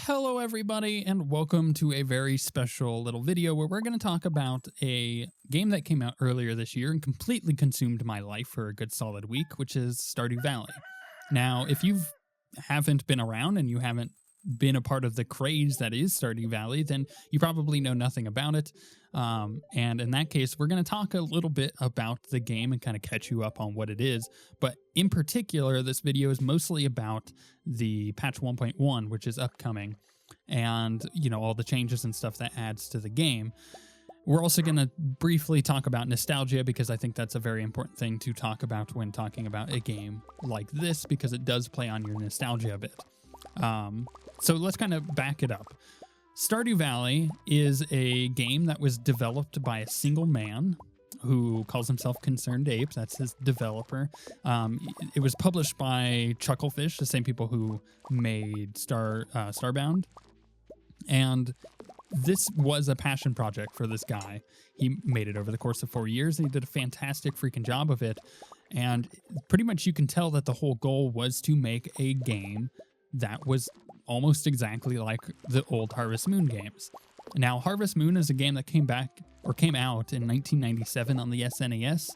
Hello everybody, and welcome to a very special little video where we're going to talk about a game that came out earlier this year and completely consumed my life for a good solid week, which is Stardew Valley. Now, if you haven't been around and you haven't been a part of the craze that is Stardew Valley, then you probably know nothing about it. And in that case, we're going to talk a little bit about the game and kind of catch you up on what it is. But in particular, this video is mostly about the patch 1.1, which is upcoming, and, you know, all the changes and stuff that adds to the game. We're also going to briefly talk about nostalgia, because I think that's a very important thing to talk about when talking about a game like this, because it does play on your nostalgia a bit. So let's kind of back it up. Stardew Valley is a game that was developed by a single man who calls himself Concerned Ape. That's his developer. It was published by Chucklefish, the same people who made Starbound. And this was a passion project for this guy. He made it over the course of 4 years, and he did a fantastic freaking job of it. And pretty much you can tell that the whole goal was to make a game that was almost exactly like the old Harvest Moon games. Now, Harvest Moon is a game that came out in 1997 on the SNES.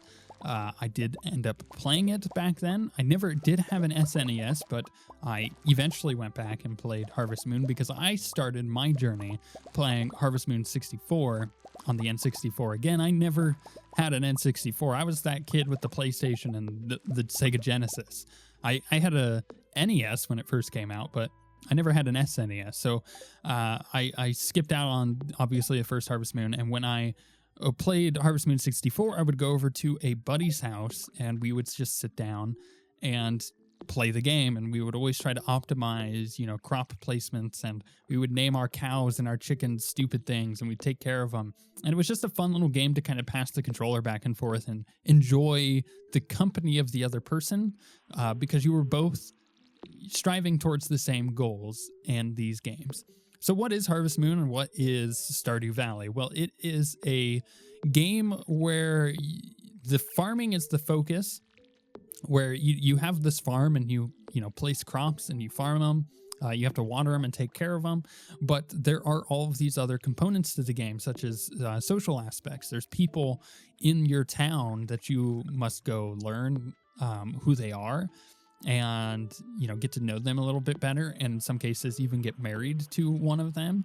I did end up playing it back then. I never did have an SNES, but I eventually went back and played Harvest Moon because I started my journey playing Harvest Moon 64 on the N64. Again, I never had an N64. I was that kid with the PlayStation and the Sega Genesis. I had a NES when it first came out, but I never had an SNES. So I skipped out on, obviously, the first Harvest Moon. And when I played Harvest Moon 64, I would go over to a buddy's house and we would just sit down and play the game. And we would always try to optimize, you know, crop placements, and we would name our cows and our chickens stupid things, and we'd take care of them. And it was just a fun little game to kind of pass the controller back and forth and enjoy the company of the other person, because you were both striving towards the same goals in these games. So what is Harvest Moon and what is Stardew Valley? Well, it is a game where the farming is the focus, where you have this farm and you place crops and you farm them. You have to water them and take care of them. But there are all of these other components to the game, such as social aspects. There's people in your town that you must go learn who they are, and get to know them a little bit better, and in some cases even get married to one of them.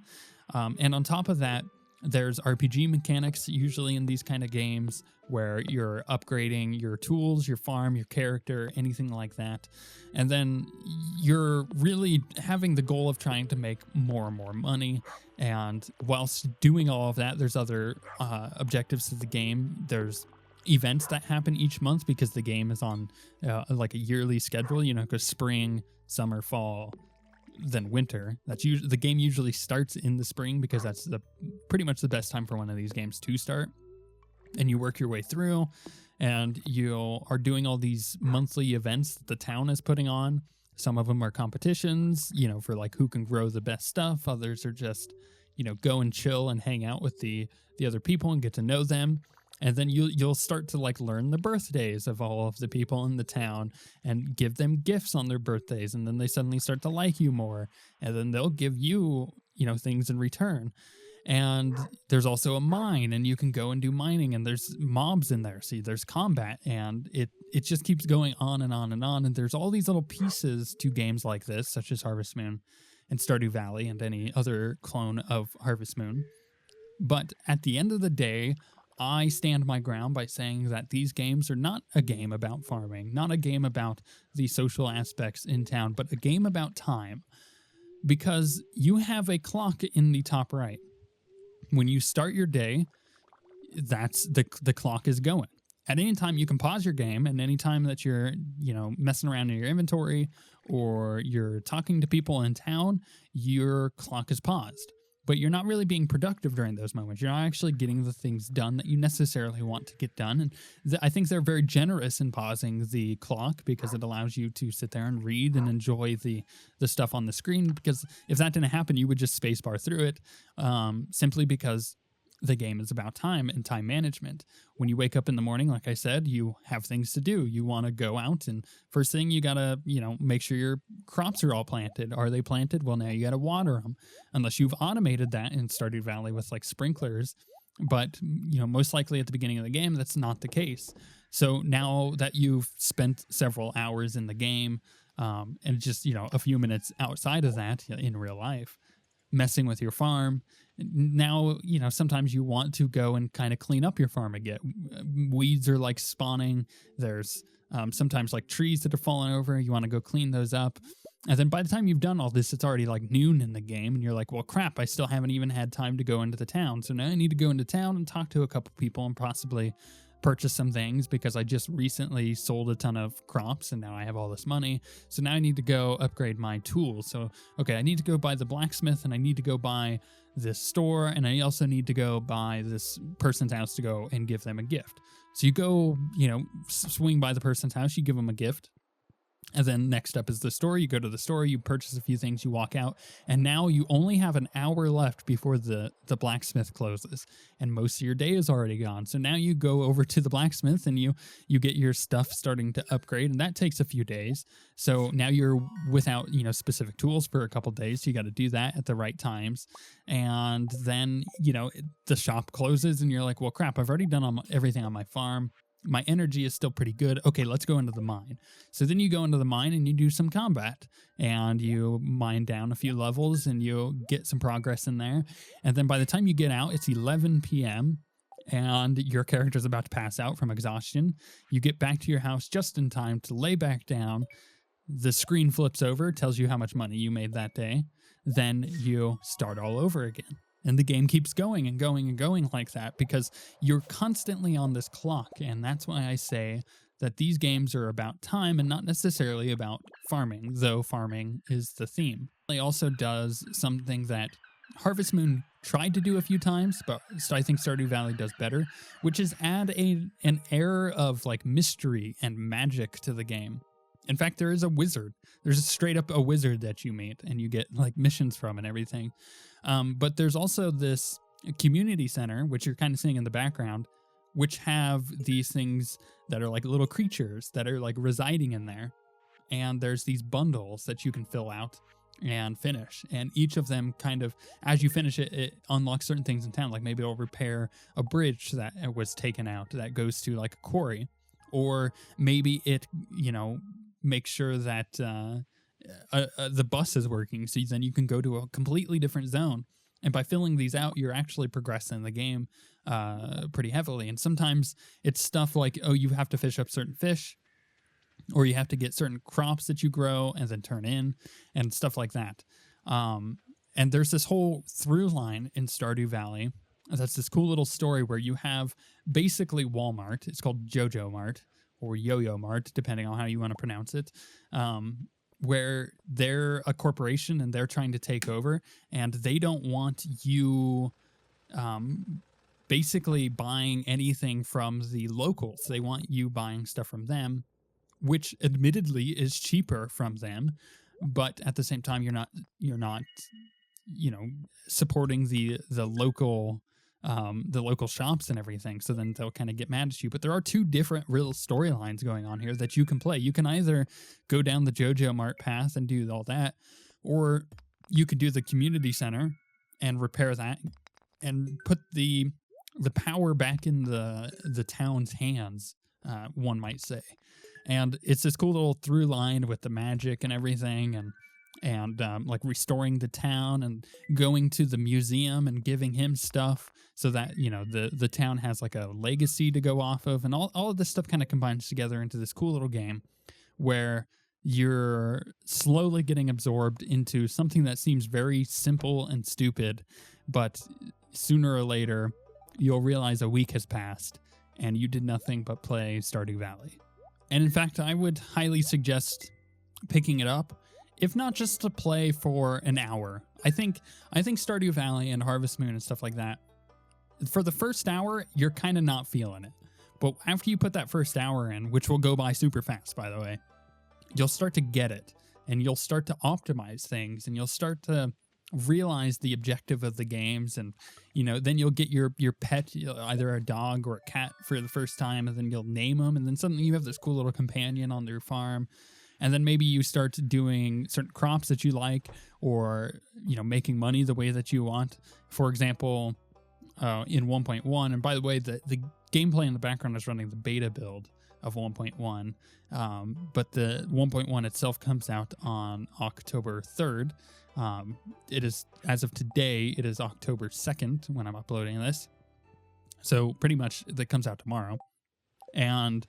And on top of that, there's RPG mechanics usually in these kind of games, where you're upgrading your tools, your farm, your character, anything like that. And then you're really having the goal of trying to make more and more money. And whilst doing all of that, there's other objectives to the game. There's events that happen each month, because the game is on like a yearly schedule, because spring, summer, fall, then winter. That's usually the game usually starts in the spring, because that's pretty much the best time for one of these games to start. And you work your way through, and you are doing all these monthly events that the town is putting on. Some of them are competitions, for like who can grow the best stuff. Others are just, go and chill and hang out with the other people and get to know them. And then you'll start to like learn the birthdays of all of the people in the town and give them gifts on their birthdays. And then they suddenly start to like you more. And then they'll give you, things in return. And there's also a mine, and you can go and do mining, and there's mobs in there. See, there's combat, and it just keeps going on and on and on. And there's all these little pieces to games like this, such as Harvest Moon and Stardew Valley and any other clone of Harvest Moon. But at the end of the day, I stand my ground by saying that these games are not a game about farming, not a game about the social aspects in town, but a game about time. Because you have a clock in the top right. When you start your day, that's the clock is going. At any time, you can pause your game, and any time that you're, messing around in your inventory or you're talking to people in town, your clock is paused. But you're not really being productive during those moments. You're not actually getting the things done that you necessarily want to get done. And I think they're very generous in pausing the clock, because it allows you to sit there and read and enjoy the stuff on the screen. Because if that didn't happen, you would just spacebar through it, simply because the game is about time and time management. When you wake up in the morning, like I said, you have things to do. You want to go out, and first thing you got to, make sure your crops are all planted. Are they planted? Well, now you got to water them, unless you've automated that in Stardew Valley with like sprinklers. But, most likely at the beginning of the game, that's not the case. So now that you've spent several hours in the game, and just, a few minutes outside of that in real life, messing with your farm, now, sometimes you want to go and kind of clean up your farm again. Weeds are like spawning. There's sometimes like trees that are falling over. You want to go clean those up. And then by the time you've done all this, it's already like noon in the game. And you're like, well, crap, I still haven't even had time to go into the town. So now I need to go into town and talk to a couple people and possibly purchase some things, because I just recently sold a ton of crops and now I have all this money. So now I need to go upgrade my tools. So, okay, I need to go buy the blacksmith, and I need to go buy this store, and I also need to go by this person's house to go and give them a gift. So you go, swing by the person's house, you give them a gift. And then next up is the store. You go to the store, you purchase a few things, you walk out, and now you only have an hour left before the blacksmith closes, and most of your day is already gone. So now you go over to the blacksmith and you get your stuff starting to upgrade, and that takes a few days. So now you're without, specific tools for a couple days. So you got to do that at the right times. And then, the shop closes and you're like, well, crap, I've already done everything on my farm. My energy is still pretty good. Okay, let's go into the mine. So then you go into the mine and you do some combat, and you mine down a few levels and you get some progress in there. And then by the time you get out, it's 11 p.m. and your character's about to pass out from exhaustion. You get back to your house just in time to lay back down. The screen flips over, tells you how much money you made that day. Then you start all over again. And the game keeps going and going and going like that, because you're constantly on this clock. And that's why I say that these games are about time and not necessarily about farming, though farming is the theme. It also does something that Harvest Moon tried to do a few times, but I think Stardew Valley does better, which is add an air of like mystery and magic to the game. In fact, there is a wizard. There's straight up a wizard that you meet and you get like missions from and everything. But there's also this community center, which you're kind of seeing in the background, which have these things that are like little creatures that are like residing in there. And there's these bundles that you can fill out and finish. And each of them kind of, as you finish it, it unlocks certain things in town. Like maybe it'll repair a bridge that was taken out that goes to like a quarry. Or maybe it, makes sure that the bus is working, so then you can go to a completely different zone. And by filling these out, you're actually progressing the game pretty heavily. And sometimes it's stuff like, oh, you have to fish up certain fish, or you have to get certain crops that you grow and then turn in, and stuff like that. And there's this whole through line in Stardew Valley. That's this cool little story where you have basically Walmart. It's called Jojo Mart, or Yo-Yo Mart, depending on how you want to pronounce it, where they're a corporation and they're trying to take over, and they don't want you basically buying anything from the locals. They want you buying stuff from them, which admittedly is cheaper from them, but at the same time, you're not supporting the local shops and everything. So then they'll kind of get mad at you. But there are two different real storylines going on here that you can play. You can either go down the Jojo Mart path and do all that, or you could do the community center and repair that and put the power back in the town's hands, one might say. And it's this cool little through line with the magic and everything, and like restoring the town and going to the museum and giving him stuff so that, the town has like a legacy to go off of. And all of this stuff kind of combines together into this cool little game where you're slowly getting absorbed into something that seems very simple and stupid, but sooner or later you'll realize a week has passed and you did nothing but play Stardew Valley. And in fact, I would highly suggest picking it up, if not just to play for an hour. I think Stardew Valley and Harvest Moon and stuff like that, for the first hour, you're kind of not feeling it. But after you put that first hour in, which will go by super fast, by the way, you'll start to get it. And you'll start to optimize things. And you'll start to realize the objective of the games, and then you'll get your pet, either a dog or a cat, for the first time, and then you'll name them, and then suddenly you have this cool little companion on their farm. And then maybe you start doing certain crops that you like, or making money the way that you want. For example, in 1.1, and by the way, the gameplay in the background is running the beta build of 1.1, but the 1.1 itself comes out on October 3rd. It is, as of today, it is October 2nd when I'm uploading this. So pretty much that comes out tomorrow. And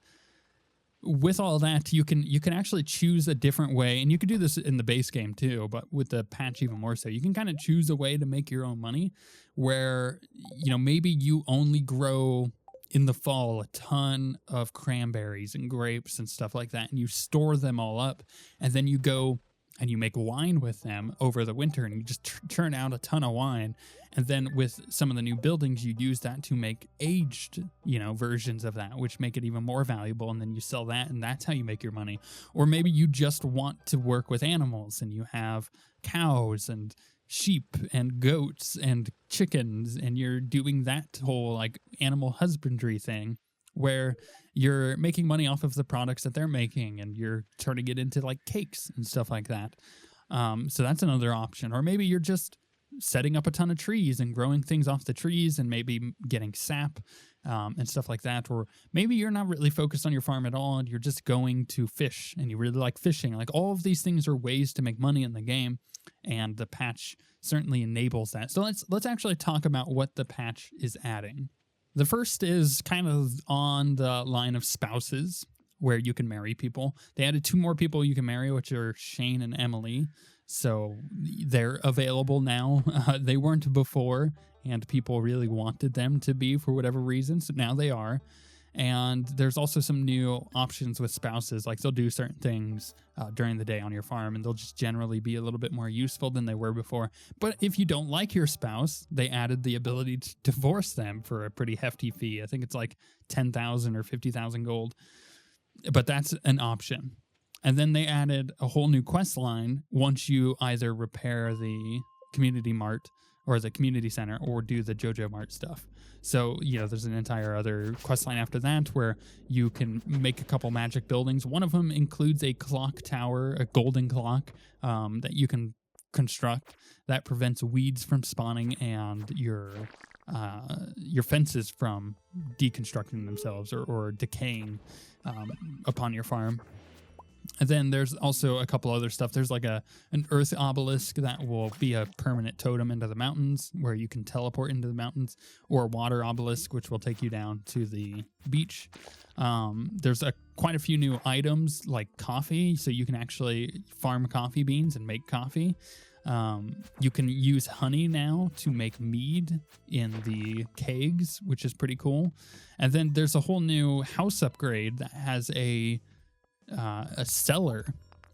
with all that, you can actually choose a different way, and you could do this in the base game too, but with the patch even more so. You can kind of choose a way to make your own money, where maybe you only grow in the fall a ton of cranberries and grapes and stuff like that, and you store them all up, and then you go and you make wine with them over the winter, and you just churn out a ton of wine. And then with some of the new buildings, you use that to make aged, versions of that, which make it even more valuable. And then you sell that, and that's how you make your money. Or maybe you just want to work with animals, and you have cows and sheep and goats and chickens, and you're doing that whole like animal husbandry thing, where you're making money off of the products that they're making, and you're turning it into like cakes and stuff like that. So that's another option. Or maybe you're just setting up a ton of trees and growing things off the trees, and maybe getting sap and stuff like that. Or maybe you're not really focused on your farm at all, and you're just going to fish, and you really like fishing. Like, all of these things are ways to make money in the game, and the patch certainly enables that. So let's actually talk about what the patch is adding. The first is kind of on the line of spouses, where you can marry people. They added 2 more people you can marry, which are Shane and Emily. So they're available now. They weren't before, and people really wanted them to be for whatever reason. So now they are. And there's also some new options with spouses. Like, they'll do certain things during the day on your farm, and they'll just generally be a little bit more useful than they were before. But if you don't like your spouse, they added the ability to divorce them for a pretty hefty fee. I think it's like 10,000 or 50,000 gold. But that's an option. And then they added a whole new quest line once you either repair the community mart or the community center, or do the JoJo Mart stuff. So, there's an entire other quest line after that where you can make a couple magic buildings. One of them includes a clock tower, a golden clock, that you can construct that prevents weeds from spawning, and your fences from deconstructing themselves or decaying upon your farm. And then there's also a couple other stuff. There's like an earth obelisk that will be a permanent totem into the mountains, where you can teleport into the mountains, or a water obelisk, which will take you down to the beach. There's quite a few new items like coffee, so you can actually farm coffee beans and make coffee. You can use honey now to make mead in the kegs, which is pretty cool. And then there's a whole new house upgrade that has a cellar,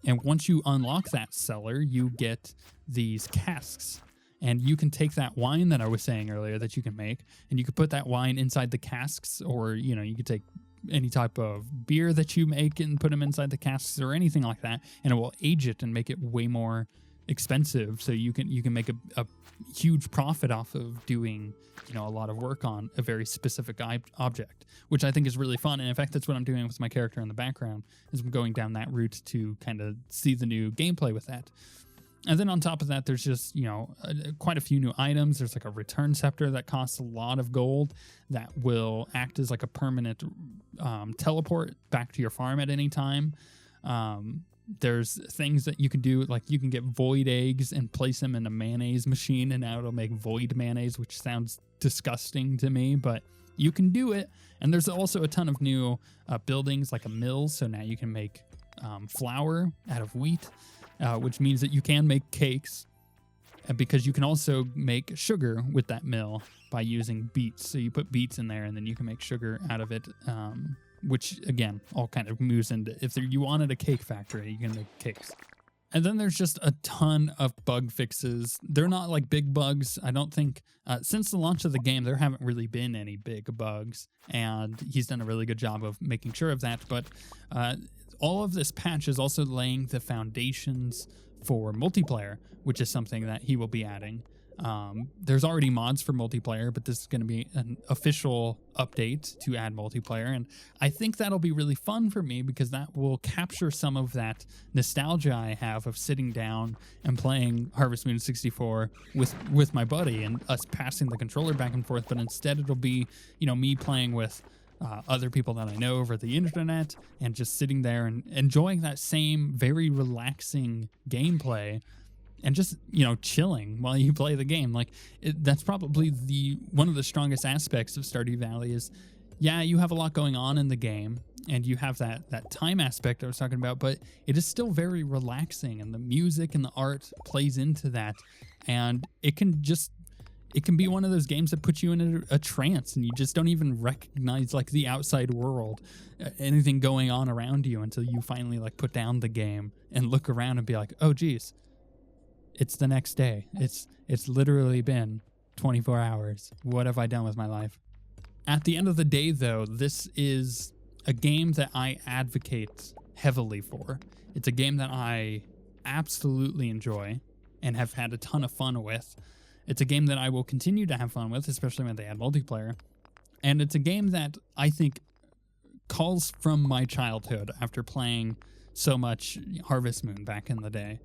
and once you unlock that cellar, you get these casks, and you can take that wine that I was saying earlier that you can make, and you could put that wine inside the casks, or you could take any type of beer that you make and put them inside the casks, or anything like that, and it will age it and make it way more expensive, so you can make a huge profit off of doing a lot of work on a very specific object, which I think is really fun. And in fact, that's what I'm doing with my character in the background, is I'm going down that route to kind of see the new gameplay with that. And then on top of that, there's just quite a few new items. There's like a return scepter that costs a lot of gold that will act as like a permanent teleport back to your farm at any time. There's things that you can do, like you can get void eggs and place them in a mayonnaise machine, and now it'll make void mayonnaise, which sounds disgusting to me, but you can do it. And there's also a ton of new buildings, like a mill, so now you can make flour out of wheat, which means that you can make cakes, because you can also make sugar with that mill by using beets. So you put beets in there, and then you can make sugar out of it, which again all kind of moves into, if you wanted a cake factory, you can make cakes. And then there's just a ton of bug fixes. They're not like big bugs. I don't think since the launch of the game there haven't really been any big bugs, and he's done a really good job of making sure of that. But all of this patch is also laying the foundations for multiplayer, which is something that he will be adding. There's already mods for multiplayer, but this is going to be an official update to add multiplayer. And I think that'll be really fun for me because that will capture some of that nostalgia I have of sitting down and playing Harvest Moon 64 with my buddy and us passing the controller back and forth. But instead it'll be, me playing with other people that I know over the internet and just sitting there and enjoying that same very relaxing gameplay and just, chilling while you play the game. Like, that's probably one of the strongest aspects of Stardew Valley is, yeah, you have a lot going on in the game, and you have that time aspect I was talking about, but it is still very relaxing, and the music and the art plays into that, and it can be one of those games that puts you in a trance, and you just don't even recognize, like, the outside world, anything going on around you until you finally, like, put down the game and look around and be like, oh, geez. It's the next day. It's literally been 24 hours. What have I done with my life? At the end of the day, though, this is a game that I advocate heavily for. It's a game that I absolutely enjoy and have had a ton of fun with. It's a game that I will continue to have fun with, especially when they add multiplayer. And it's a game that I think calls from my childhood after playing so much Harvest Moon back in the day.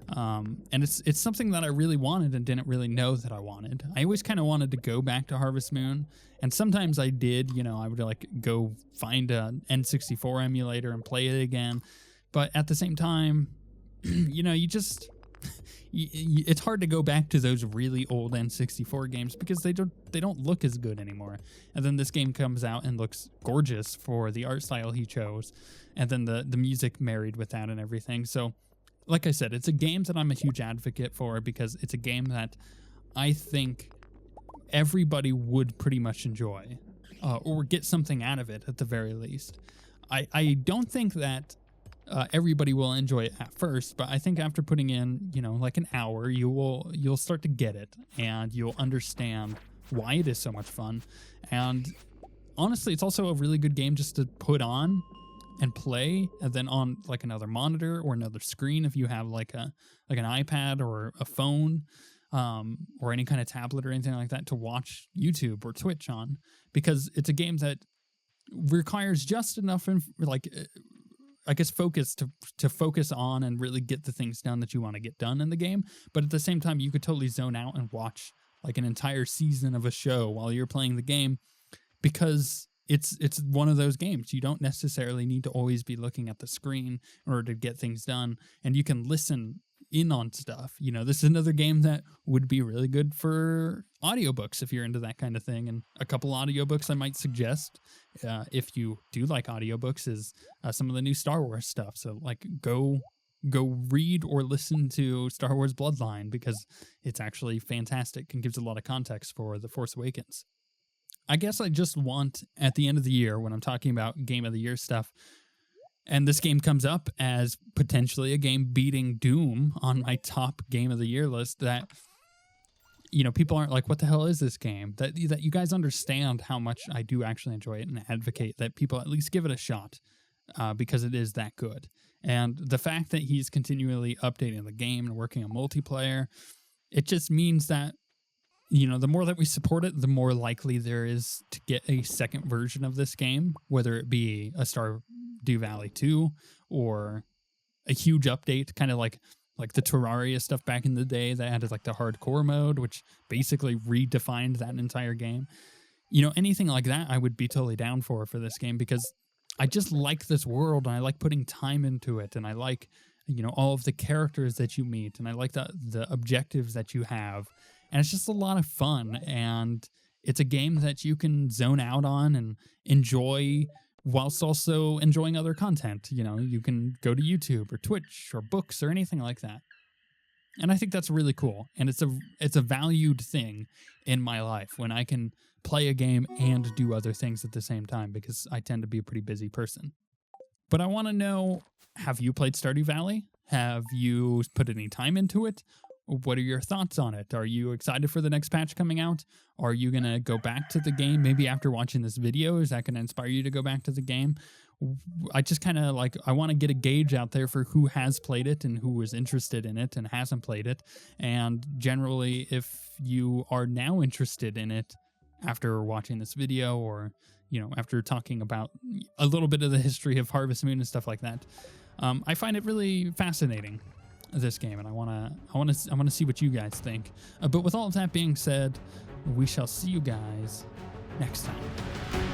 And it's something that I really wanted and didn't really know that I wanted. I always kind of wanted to go back to Harvest Moon, and sometimes I did, I would like go find an N64 emulator and play it again. But at the same time, it's hard to go back to those really old N64 games because they don't look as good anymore. And then this game comes out and looks gorgeous for the art style he chose, and then the music married with that and everything. So, like I said, it's a game that I'm a huge advocate for because it's a game that I think everybody would pretty much enjoy or get something out of it at the very least. I don't think that everybody will enjoy it at first, but I think after putting in, like an hour, you'll start to get it and you'll understand why it is so much fun. And honestly, it's also a really good game just to put on and play, and then on like another monitor or another screen if you have like an iPad or a phone or any kind of tablet or anything like that to watch YouTube or Twitch on, because it's a game that requires just enough focus to focus on and really get the things done that you want to get done in the game. But at the same time, you could totally zone out and watch like an entire season of a show while you're playing the game, because it's one of those games. You don't necessarily need to always be looking at the screen in order to get things done, and you can listen in on stuff. This is another game that would be really good for audiobooks if you're into that kind of thing. And a couple audiobooks I might suggest, if you do like audiobooks, is some of the new Star Wars stuff. So like go read or listen to Star Wars Bloodline, because it's actually fantastic and gives a lot of context for The Force Awakens. I guess I just want, at the end of the year, when I'm talking about Game of the Year stuff, and this game comes up as potentially a game beating Doom on my top Game of the Year list, that, people aren't like, what the hell is this game? That you guys understand how much I do actually enjoy it and advocate that people at least give it a shot, because it is that good. And the fact that he's continually updating the game and working on multiplayer, it just means that, the more that we support it, the more likely there is to get a second version of this game, whether it be a Stardew Valley 2 or a huge update, kind of like the Terraria stuff back in the day that added like the hardcore mode, which basically redefined that entire game. Anything like that I would be totally down for this game, because I just like this world and I like putting time into it, and I like, all of the characters that you meet, and I like the objectives that you have. And it's just a lot of fun, and it's a game that you can zone out on and enjoy whilst also enjoying other content. You can go to YouTube or Twitch or books or anything like that. And I think that's really cool. And it's a valued thing in my life when I can play a game and do other things at the same time, because I tend to be a pretty busy person. But I want to know, have you played Stardew Valley? Have you put any time into it? What are your thoughts on it? Are you excited for the next patch coming out? Are you going to go back to the game maybe after watching this video? Is that going to inspire you to go back to the game? I just kind of like, I want to get a gauge out there for who has played it and who is interested in it and hasn't played it. And generally, if you are now interested in it after watching this video, or, you know, after talking about a little bit of the history of Harvest Moon and stuff like that, I find it really fascinating, this game, and I want to see what you guys think. But with all of that being said, we shall see you guys next time.